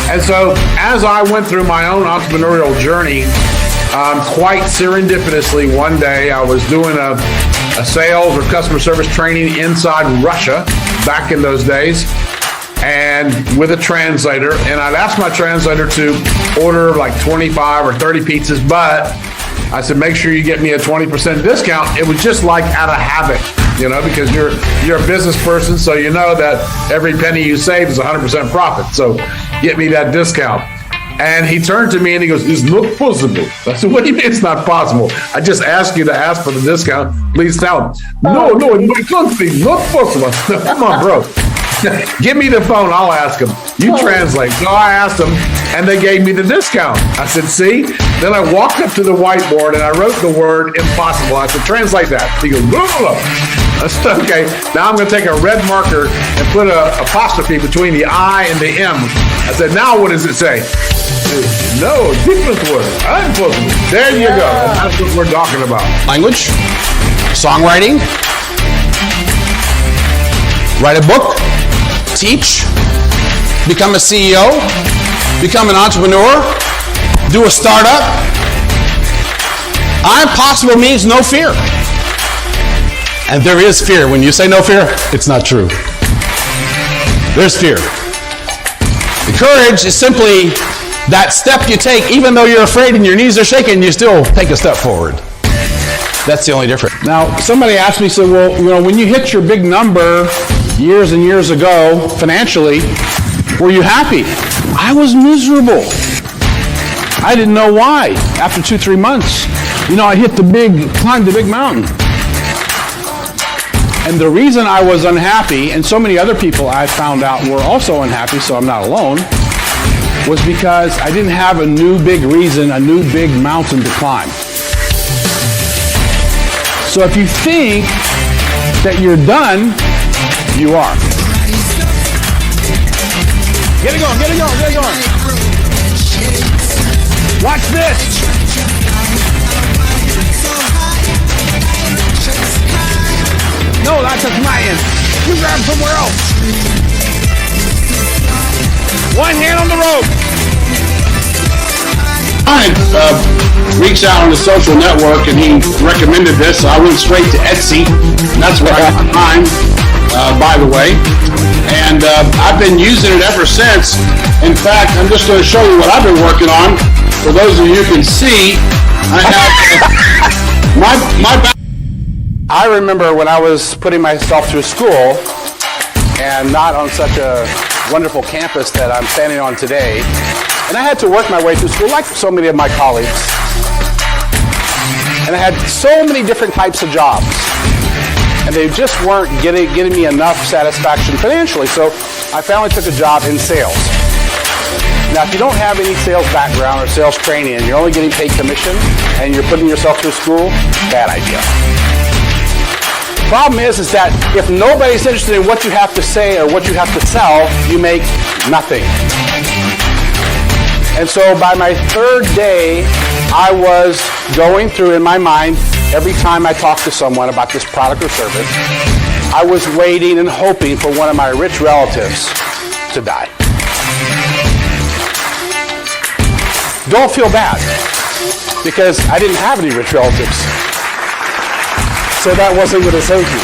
And so as I went through my own entrepreneurial journey, quite serendipitously, one day I was doing a sales or customer service training inside Russia back in those days, and with a translator. And I'd asked my translator to order like 25 or 30 pizzas, but I said, make sure you get me a 20% discount. It was just like out of habit, you know, because you're a business person, so you know that every penny you save is 100% profit. So get me that discount. And he turned to me and he goes, it's not possible. I said, what do you mean it's not possible? I just asked you to ask for the discount. Please tell him. No, in my country, not possible. Come on, bro. Give me the phone. I'll ask him. You translate. So I asked them, and they gave me the discount. I said, see? Then I walked up to the whiteboard, and I wrote the word impossible. I said, translate that. He goes, blah, blah, blah. I said, okay. Now I'm going to take a red marker and put an apostrophe between the I and the M. I said, now what does it say? No, different word. Impossible. There you go. That's what we're talking about. Language, songwriting, write a book, teach, become a CEO, become an entrepreneur, do a startup. Impossible means no fear. And there is fear. When you say no fear, it's not true. There's fear. The courage is simply that step you take, even though you're afraid and your knees are shaking, you still take a step forward. That's the only difference. Now, somebody asked me, said, well, you know, when you hit your big number years and years ago, financially, were you happy? I was miserable. I didn't know why. After 2-3 months, you know, I climbed the big mountain. And the reason I was unhappy, and so many other people I found out were also unhappy, so I'm not alone, was because I didn't have a new big reason, a new big mountain to climb. So if you think that you're done, you are. Get it going, get it going, get it going. Watch this. No, that's just my end. You grab somewhere else. One hand on the rope. I reached out on the social network and he recommended this. So I went straight to Etsy. And that's where I got mine, by the way. And I've been using it ever since. In fact, I'm just going to show you what I've been working on. For those of you who can see, I have my back. I remember when I was putting myself through school and not on such a wonderful campus that I'm standing on today, and I had to work my way through school like so many of my colleagues. And I had so many different types of jobs, and they just weren't getting me enough satisfaction financially, so I finally took a job in sales. Now, if you don't have any sales background or sales training and you're only getting paid commission and you're putting yourself through school, bad idea. Problem is that if nobody's interested in what you have to say or what you have to sell, you make nothing. And so by my third day, I was going through in my mind, every time I talked to someone about this product or service, I was waiting and hoping for one of my rich relatives to die. Don't feel bad, because I didn't have any rich relatives. So that wasn't going to save me.